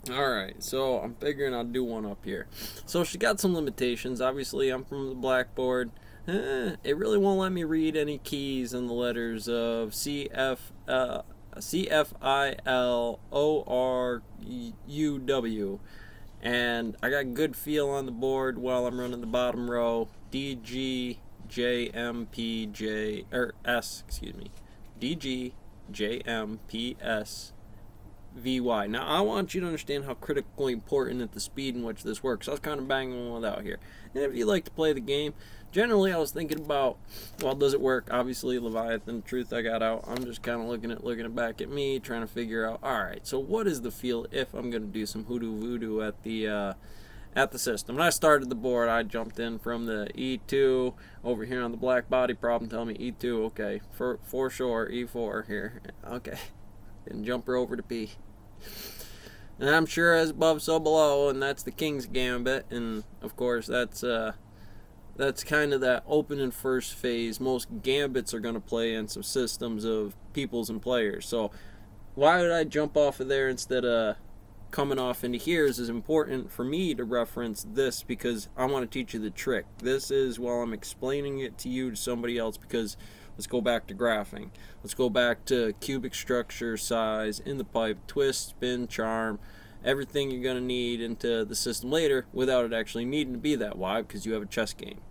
Alright, so I'm figuring I'll do one up here. So she got some limitations. Obviously, I'm from the blackboard. It really won't let me read any keys and the letters of CFILORUW. And I got good feel on the board while I'm running the bottom row. DGJMPJ, or S, excuse me. DGJMPS VY. Now, I want you to understand how critically important at the speed in which this works. I was kind of banging one out here. And if you like to play the game, generally I was thinking about, well, does it work? Obviously, Leviathan, Truth I got out. I'm just kind of looking it back at me, trying to figure out, alright, so what is the feel if I'm going to do some hoodoo voodoo at the system? When I started the board, I jumped in from the E2 over here on the black body problem, telling me E2, okay, for sure, E4 here, okay. And jump her over to P. And I'm sure as above, so below, and that's the King's Gambit, and of course that's kind of that open and first phase. Most gambits are going to play in some systems of peoples and players. So why did I jump off of there instead of coming off into here? Is important for me to reference this because I want to teach you the trick. This is while I'm explaining it to you to somebody else, because let's go back to graphing. Let's go back to cubic structure, size, in the pipe, twist, spin, charm, everything you're going to need into the system later without it actually needing to be that. Why? Because you have a chess game.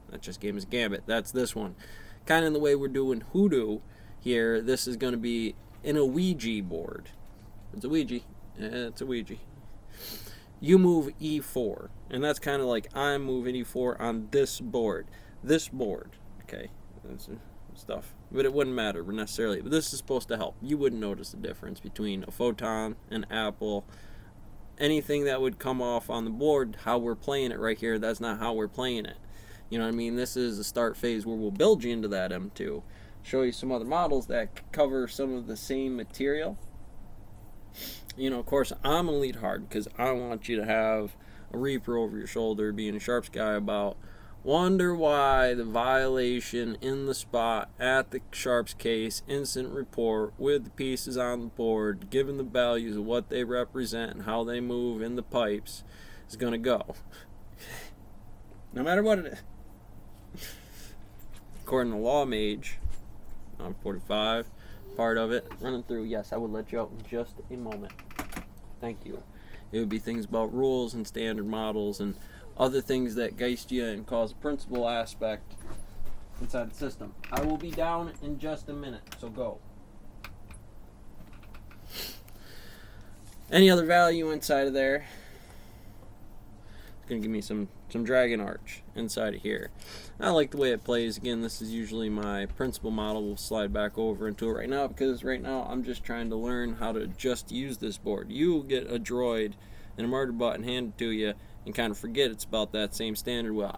That chess game is Gambit. That's this one. Kind of in the way we're doing Hoodoo here, this is going to be in a Ouija board. It's a Ouija. It's a Ouija. You move E4, and that's kind of like I'm moving E4 on this board. This board, okay, that's stuff. But it wouldn't matter necessarily. But this is supposed to help. You wouldn't notice the difference between a photon, an apple, anything that would come off on the board. How we're playing it right here, that's not how we're playing it. You know what I mean? This is a start phase where we'll build you into that M2. Show you some other models that cover some of the same material. You know, of course, I'm going to lead hard because I want you to have a Reaper over your shoulder, being a Sharps guy, about wonder why the violation in the spot at the Sharps case, instant report with the pieces on the board, given the values of what they represent and how they move in the pipes, is going to go. No matter what it is. According to Law Mage, I'm 45. Part of it running through. Yes, I would let you out in just a moment. Thank you. It would be things about rules and standard models and other things that geist you and cause a principal aspect inside the system. I will be down in just a minute, so go. Any other value inside of there? It's going to give me some Dragon Arch inside of here. I like the way it plays. Again, this is usually my principal model. We'll slide back over into it right now because right now I'm just trying to learn how to just use this board. You get a droid and a murder button handed to you and kind of forget it's about that same standard. Well,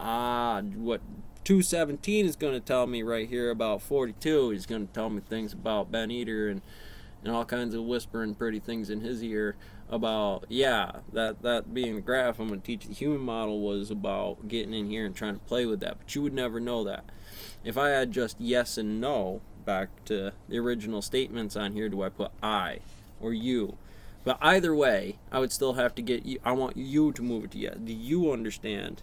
what 217 is going to tell me right here about 42. He's going to tell me things about Ben Eater and all kinds of whispering pretty things in his ear about, yeah, that being the graph I'm going to teach the human model was about getting in here and trying to play with that. But you would never know that. If I had just yes and no back to the original statements on here, do I put I or you? But either way, I would still have to get you. I want you to move it to yes. Do you understand?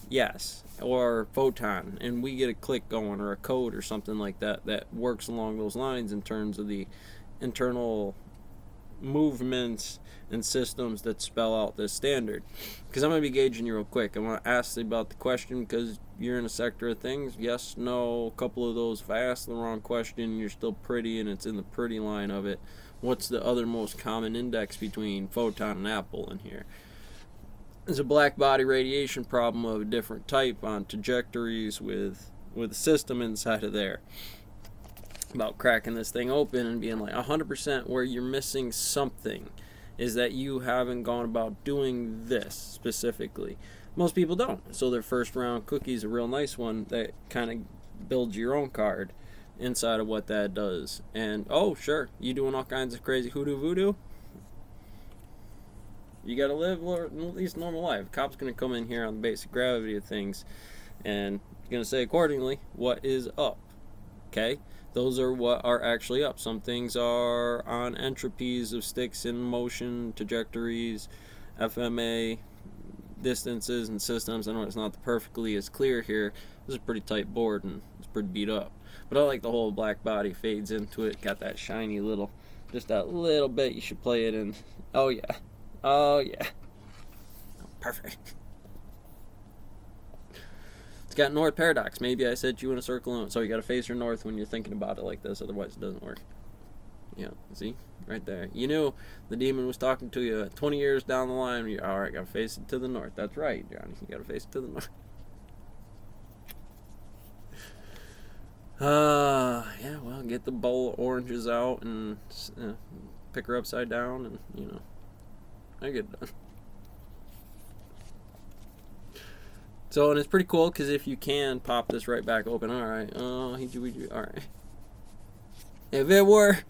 Yes. Or photon, and we get a click going or a code or something like that that works along those lines in terms of the internal movements and systems that spell out this standard. Because I'm going to be gauging you real quick. I'm going to ask you about the question because you're in a sector of things. Yes, no, a couple of those. If I ask the wrong question, you're still pretty and it's in the pretty line of it. What's the other most common index between photon and apple in here? There's a black body radiation problem of a different type on trajectories with a system inside of there. About cracking this thing open and being like 100% where you're missing something is that you haven't gone about doing this specifically. Most people don't. So their first round cookie is a real nice one that kind of builds your own card inside of what that does. And oh sure, you doing all kinds of crazy hoodoo voodoo, you gotta live at least normal life. Cop's gonna come in here on the basic gravity of things and gonna say accordingly what is up. Okay? Those are what are actually up. Some things are on entropies of sticks in motion, trajectories, FMA, distances, and systems. I know it's not perfectly as clear here. This is a pretty tight board and it's pretty beat up. But I like the whole black body fades into it. Got that shiny little, just that little bit you should play it in. Oh yeah. Oh yeah. Perfect. It's got north paradox. Maybe I set you in a circle, so you got to face your north when you're thinking about it like this, otherwise it doesn't work. Yeah, see? Right there. You knew the demon was talking to you 20 years down the line. You're, all right, got to face it to the north. That's right, Johnny. You got to face it to the north. Yeah, well, get the bowl of oranges out and pick her upside down and, I get it done. So, and it's pretty cool because if you can pop this right back open, all right. All right. If it worked,